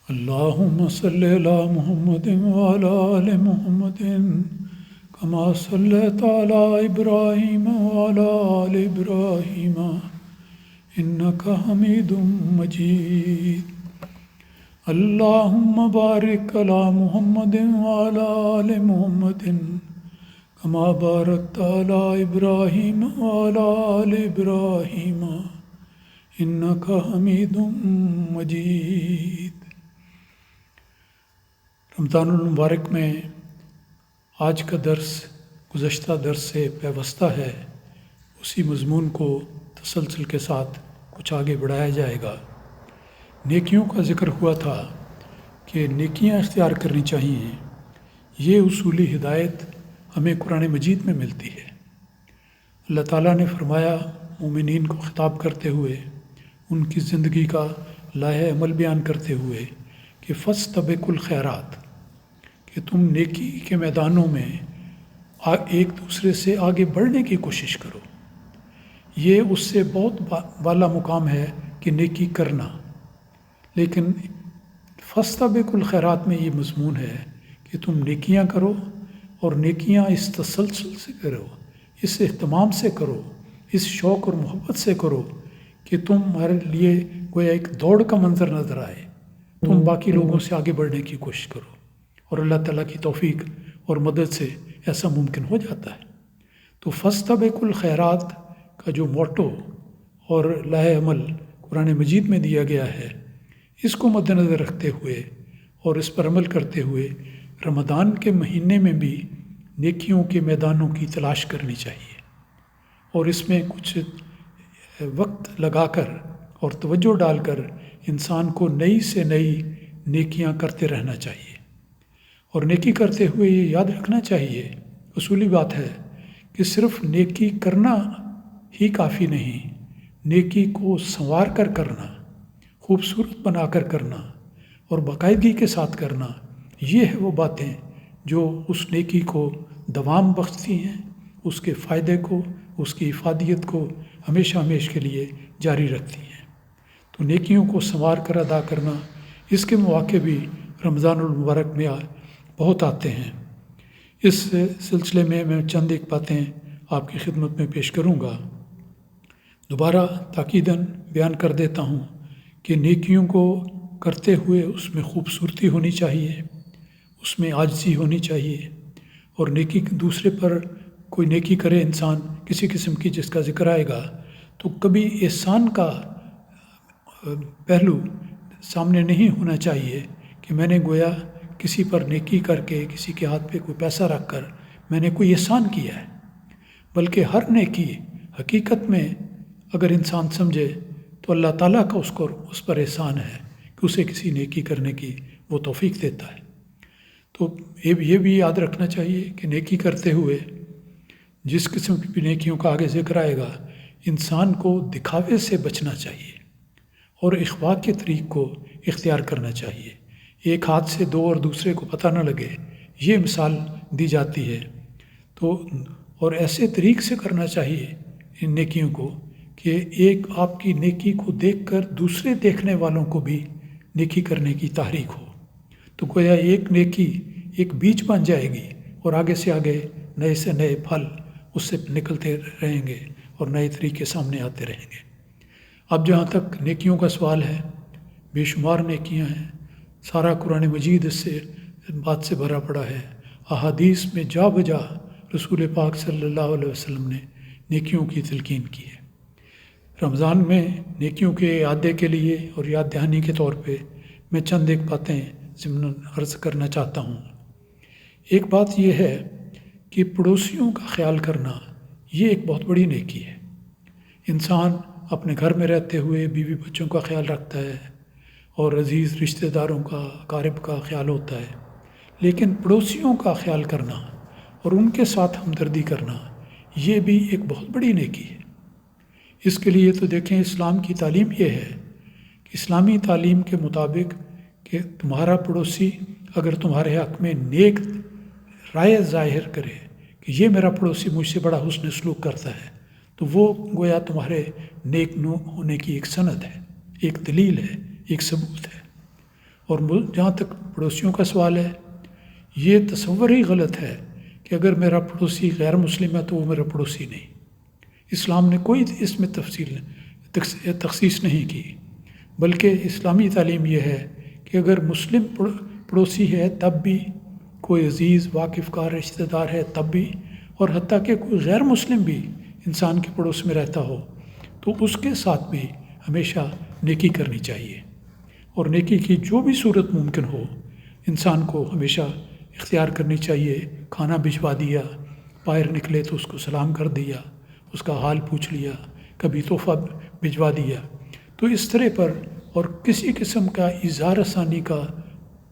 اللهم صل على محمد وعلى آل محمد كما صليت على إبراهيم وعلى آل إبراهيم إنك حميد مجيد. اللهم بارك على محمد وعلى آل محمد كما باركت على إبراهيم وعلى آل إبراهيم إنك حميد مجيد. رمضان المبارک میں آج کا درس گزشتہ درس سے پیوستہ ہے. اسی مضمون کو تسلسل کے ساتھ کچھ آگے بڑھایا جائے گا. نیکیوں کا ذکر ہوا تھا کہ نیکیاں اختیار کرنی چاہیے. یہ اصولی ہدایت ہمیں قرآن مجید میں ملتی ہے. اللہ تعالیٰ نے فرمایا مومنین کو خطاب کرتے ہوئے، ان کی زندگی کا لائحہ عمل بیان کرتے ہوئے کہ فاستبقوا الخیرات، کہ تم نیکی کے میدانوں میں ایک دوسرے سے آگے بڑھنے کی کوشش کرو. یہ اس سے بہت بالا مقام ہے کہ نیکی کرنا، لیکن فاستبقوا الخیرات میں یہ مضمون ہے کہ تم نیکیاں کرو، اور نیکیاں اس تسلسل سے کرو، اس اہتمام سے کرو، اس شوق اور محبت سے کرو کہ تمہارے لیے گویا ایک دوڑ کا منظر نظر آئے. تم باقی لوگوں سے آگے بڑھنے کی کوشش کرو، اور اللہ تعالیٰ کی توفیق اور مدد سے ایسا ممکن ہو جاتا ہے. تو فاستبقوا الخیرات کا جو موٹو اور لائحہ عمل قرآن مجید میں دیا گیا ہے، اس کو مد نظر رکھتے ہوئے اور اس پر عمل کرتے ہوئے رمضان کے مہینے میں بھی نیکیوں کے میدانوں کی تلاش کرنی چاہیے، اور اس میں کچھ وقت لگا کر اور توجہ ڈال کر انسان کو نئی سے نئی نیکیاں کرتے رہنا چاہیے. اور نیکی کرتے ہوئے یہ یاد رکھنا چاہیے، اصولی بات ہے کہ صرف نیکی کرنا ہی کافی نہیں. نیکی کو سنوار کر کرنا، خوبصورت بنا کر کرنا اور باقاعدگی کے ساتھ کرنا، یہ ہے وہ باتیں جو اس نیکی کو دوام بخشتی ہیں، اس کے فائدے کو، اس کی افادیت کو ہمیشہ ہمیشہ کے لیے جاری رکھتی ہیں. تو نیکیوں کو سنوار کر ادا کرنا، اس کے مواقع بھی رمضان المبارک میں بہت آتے ہیں. اس سلسلے میں چند ایک باتیں آپ کی خدمت میں پیش کروں گا. دوبارہ تاکیداً بیان کر دیتا ہوں کہ نیکیوں کو کرتے ہوئے اس میں خوبصورتی ہونی چاہیے، اس میں عاجزی ہونی چاہیے. اور نیکی دوسرے پر کوئی نیکی کرے انسان کسی قسم کی، جس کا ذکر آئے گا، تو کبھی احسان کا پہلو سامنے نہیں ہونا چاہیے کہ میں نے گویا کسی پر نیکی کر کے، کسی کے ہاتھ پہ کوئی پیسہ رکھ کر میں نے کوئی احسان کیا ہے. بلکہ ہر نیکی حقیقت میں اگر انسان سمجھے تو اللہ تعالیٰ کا اس پر احسان ہے کہ اسے کسی نیکی کرنے کی وہ توفیق دیتا ہے. تو یہ بھی یاد رکھنا چاہیے کہ نیکی کرتے ہوئے جس قسم کی بھی نیکیوں کا آگے ذکر آئے گا، انسان کو دکھاوے سے بچنا چاہیے اور اخفاء کے طریق کو اختیار کرنا چاہیے. ایک ہاتھ سے دو اور دوسرے کو پتہ نہ لگے، یہ مثال دی جاتی ہے. تو اور ایسے طریق سے کرنا چاہیے ان نیکیوں کو کہ ایک آپ کی نیکی کو دیکھ کر دوسرے دیکھنے والوں کو بھی نیکی کرنے کی تحریک ہو. تو گویا ایک نیکی ایک بیج بن جائے گی، اور آگے سے آگے نئے سے نئے پھل اس سے نکلتے رہیں گے اور نئے طریقے سامنے آتے رہیں گے. اب جہاں تک نیکیوں کا سوال ہے، بے شمار نیکیاں ہیں. سارا قرآن مجید اس سے بات سے بھرا پڑا ہے. احادیث میں جا بجا رسول پاک صلی اللہ علیہ وسلم نے نیکیوں کی تلقین کی ہے. رمضان میں نیکیوں کے اعادے کے لیے اور یاد دہانی کے طور پہ میں چند ایک باتیں ضمن عرض کرنا چاہتا ہوں. ایک بات یہ ہے کہ پڑوسیوں کا خیال کرنا، یہ ایک بہت بڑی نیکی ہے. انسان اپنے گھر میں رہتے ہوئے بیوی بچوں کا خیال رکھتا ہے اور عزیز رشتہ داروں کا، اقارب کا خیال ہوتا ہے، لیکن پڑوسیوں کا خیال کرنا اور ان کے ساتھ ہمدردی کرنا، یہ بھی ایک بہت بڑی نیکی ہے. اس کے لیے تو دیکھیں اسلام کی تعلیم یہ ہے کہ اسلامی تعلیم کے مطابق کہ تمہارا پڑوسی اگر تمہارے حق میں نیک رائے ظاہر کرے کہ یہ میرا پڑوسی مجھ سے بڑا حسن سلوک کرتا ہے، تو وہ گویا تمہارے نیک نو ہونے کی ایک سند ہے، ایک دلیل ہے، ایک ثبوت ہے. اور جہاں تک پڑوسیوں کا سوال ہے، یہ تصور ہی غلط ہے کہ اگر میرا پڑوسی غیر مسلم ہے تو وہ میرا پڑوسی نہیں۔ اسلام نے کوئی اس میں تخصیص نہیں کی، بلکہ اسلامی تعلیم یہ ہے کہ اگر مسلم پڑوسی ہے تب بھی، کوئی عزیز واقف کا رشتہ دار ہے تب بھی، اور حتیٰ کہ کوئی غیر مسلم بھی انسان کے پڑوس میں رہتا ہو تو اس کے ساتھ بھی ہمیشہ نیکی کرنی چاہیے، اور نیکی کی جو بھی صورت ممکن ہو انسان کو ہمیشہ اختیار کرنی چاہیے۔ کھانا بھجوا دیا، باہر نکلے تو اس کو سلام کر دیا، اس کا حال پوچھ لیا، کبھی تحفہ بھجوا دیا، تو اس طرح پر، اور کسی قسم کا اظہار ثانی کا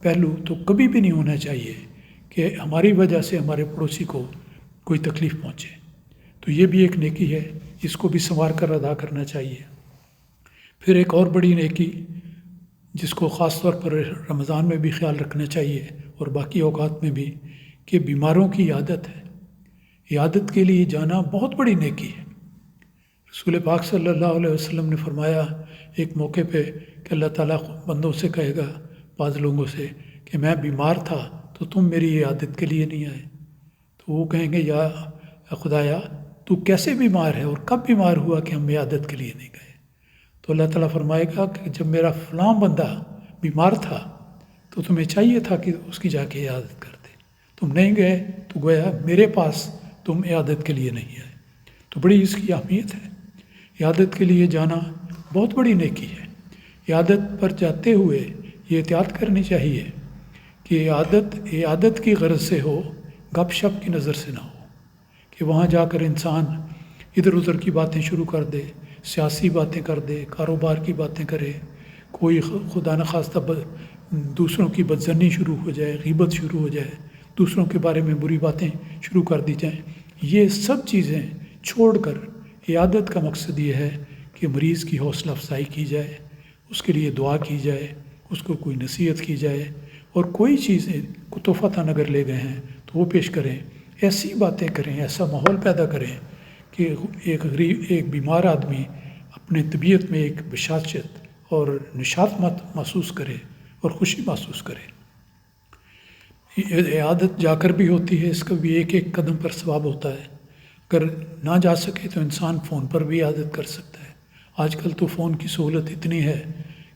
پہلو تو کبھی بھی نہیں ہونا چاہیے کہ ہماری وجہ سے ہمارے پڑوسی کو کوئی تکلیف پہنچے۔ تو یہ بھی ایک نیکی ہے، اس کو بھی سنوار کر ادا کرنا چاہیے۔ پھر ایک اور بڑی نیکی جس کو خاص طور پر رمضان میں بھی خیال رکھنا چاہیے اور باقی اوقات میں بھی، کہ بیماروں کی عیادت ہے۔ عیادت کے لیے جانا بہت بڑی نیکی ہے۔ رسول پاک صلی اللہ علیہ وسلم نے فرمایا ایک موقع پہ کہ اللہ تعالیٰ بندوں سے کہے گا، بعض لوگوں سے، کہ میں بیمار تھا تو تم میری عیادت کے لیے نہیں آئے، تو وہ کہیں گے یا خدایا تو کیسے بیمار ہے اور کب بیمار ہوا کہ ہم عیادت کے لیے نہیں گئے؟ تو اللہ تعالیٰ فرمائے گا کہ جب میرا فلاں بندہ بیمار تھا تو تمہیں چاہیے تھا کہ اس کی جا کے عیادت کرتے، تم نہیں گئے تو گویا میرے پاس تم عیادت کے لیے نہیں آئے۔ تو بڑی اس کی اہمیت ہے، عیادت کے لیے جانا بہت بڑی نیکی ہے۔ عیادت پر جاتے ہوئے یہ احتیاط کرنی چاہیے کہ عیادت کی غرض سے ہو، گپ شپ کی نظر سے نہ ہو، کہ وہاں جا کر انسان ادھر ادھر کی باتیں شروع کر دے، سیاسی باتیں کر دے، کاروبار کی باتیں کرے، کوئی خدا نخواستہ دوسروں کی بدظنی شروع ہو جائے، غیبت شروع ہو جائے، دوسروں کے بارے میں بری باتیں شروع کر دی جائیں۔ یہ سب چیزیں چھوڑ کر عیادت کا مقصد یہ ہے کہ مریض کی حوصلہ افزائی کی جائے، اس کے لیے دعا کی جائے، اس کو کوئی نصیحت کی جائے، اور کوئی چیزیں کو تحفہ اگر لے گئے ہیں تو وہ پیش کریں، ایسی باتیں کریں، ایسا ماحول پیدا کریں کہ ایک بیمار آدمی اپنے طبیعت میں ایک بشاشت اور نشاط محسوس کرے اور خوشی محسوس کرے۔ عیادت جا کر بھی ہوتی ہے، اس کا بھی ایک ایک قدم پر ثواب ہوتا ہے۔ اگر نہ جا سکے تو انسان فون پر بھی عیادت کر سکتا ہے۔ آج کل تو فون کی سہولت اتنی ہے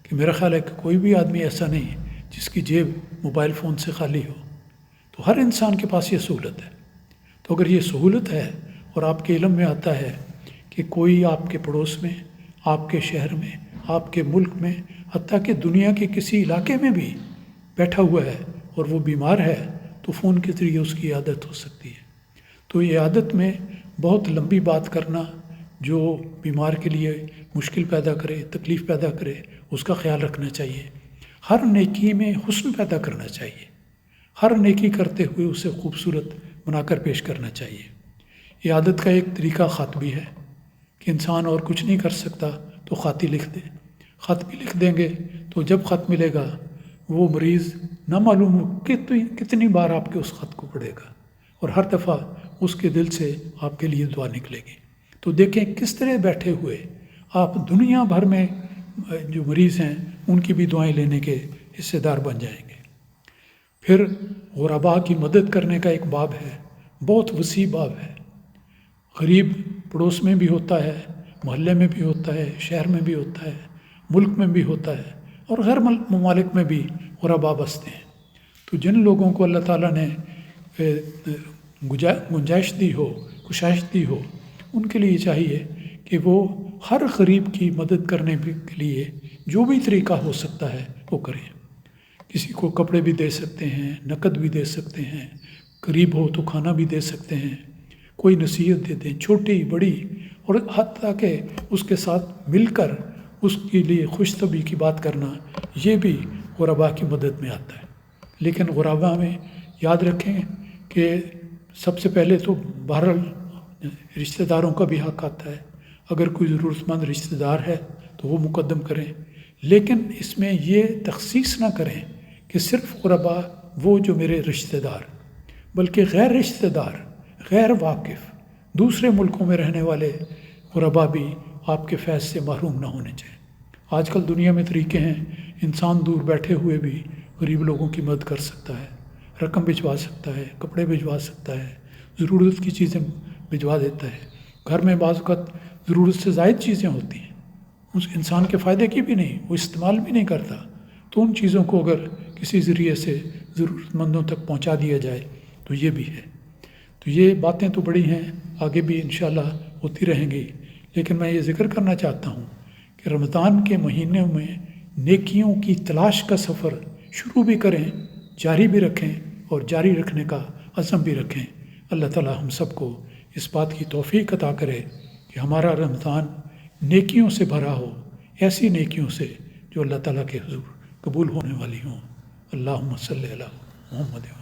کہ میرا خیال ہے کہ کوئی بھی آدمی ایسا نہیں جس کی جیب موبائل فون سے خالی ہو، تو ہر انسان کے پاس یہ سہولت ہے۔ تو اگر یہ سہولت ہے اور آپ کے علم میں آتا ہے کہ کوئی آپ کے پڑوس میں، آپ کے شہر میں، آپ کے ملک میں، حتیٰ کہ دنیا کے کسی علاقے میں بھی بیٹھا ہوا ہے اور وہ بیمار ہے، تو فون کے ذریعے اس کی عیادت ہو سکتی ہے۔ تو یہ عیادت میں بہت لمبی بات کرنا جو بیمار کے لیے مشکل پیدا کرے، تکلیف پیدا کرے، اس کا خیال رکھنا چاہیے۔ ہر نیکی میں حسن پیدا کرنا چاہیے، ہر نیکی کرتے ہوئے اسے خوبصورت بنا کر پیش کرنا چاہیے۔ عیادت کا ایک طریقہ خط بھی ہے کہ انسان اور کچھ نہیں کر سکتا تو خط ہی لکھ دے۔ خط بھی لکھ دیں گے تو جب خط ملے گا وہ مریض نہ معلوم کتنی بار آپ کے اس خط کو پڑھے گا، اور ہر دفعہ اس کے دل سے آپ کے لیے دعا نکلے گی۔ تو دیکھیں کس طرح بیٹھے ہوئے آپ دنیا بھر میں جو مریض ہیں ان کی بھی دعائیں لینے کے حصے دار بن جائیں گے۔ پھر غرباء کی مدد کرنے کا ایک باب ہے، بہت وسیع باب ہے۔ غریب پڑوس میں بھی ہوتا ہے، محلے میں بھی ہوتا ہے، شہر میں بھی ہوتا ہے، ملک میں بھی ہوتا ہے، اور غیر ممالک میں بھی غرباء بستے ہیں۔ تو جن لوگوں کو اللہ تعالیٰ نے گنجائش دی ہو، کشائش دی ہو، ان کے لیے چاہیے کہ وہ ہر غریب کی مدد کرنے کے لیے جو بھی طریقہ ہو سکتا ہے وہ کریں۔ کسی کو کپڑے بھی دے سکتے ہیں، نقد بھی دے سکتے ہیں، قریب ہو تو کھانا بھی دے سکتے ہیں، کوئی نصیحت دے دیں، چھوٹی بڑی، اور حتیٰ کہ اس کے ساتھ مل کر اس کے لیے خوش طبعی کی بات کرنا، یہ بھی غرباء کی مدد میں آتا ہے۔ لیکن غرباء میں یاد رکھیں کہ سب سے پہلے تو بہرحال رشتہ داروں کا بھی حق آتا ہے۔ اگر کوئی ضرورت مند رشتہ دار ہے تو وہ مقدم کریں، لیکن اس میں یہ تخصیص نہ کریں کہ صرف غرباء وہ جو میرے رشتہ دار، بلکہ غیر رشتہ دار، غیر واقف، دوسرے ملکوں میں رہنے والے غرباء بھی آپ کے فیض سے محروم نہ ہونے چاہیے۔ آج کل دنیا میں طریقے ہیں، انسان دور بیٹھے ہوئے بھی غریب لوگوں کی مدد کر سکتا ہے، رقم بھجوا سکتا ہے، کپڑے بھجوا سکتا ہے، ضرورت کی چیزیں بھجوا دیتا ہے۔ گھر میں بعض اوقات ضرورت سے زائد چیزیں ہوتی ہیں، اس انسان کے فائدے کی بھی نہیں، وہ استعمال بھی نہیں کرتا، تو ان چیزوں کو اگر کسی ذریعے سے ضرورت مندوں تک پہنچا دیا جائے تو یہ بھی ہے۔ تو یہ باتیں تو بڑی ہیں، آگے بھی انشاءاللہ ہوتی رہیں گی، لیکن میں یہ ذکر کرنا چاہتا ہوں کہ رمضان کے مہینے میں نیکیوں کی تلاش کا سفر شروع بھی کریں، جاری بھی رکھیں اور جاری رکھنے کا عزم بھی رکھیں۔ اللہ تعالی ہم سب کو اس بات کی توفیق عطا کرے کہ ہمارا رمضان نیکیوں سے بھرا ہو، ایسی نیکیوں سے جو اللہ تعالیٰ کے حضور قبول ہونے والی ہوں۔ اللہم صلی علی محمد۔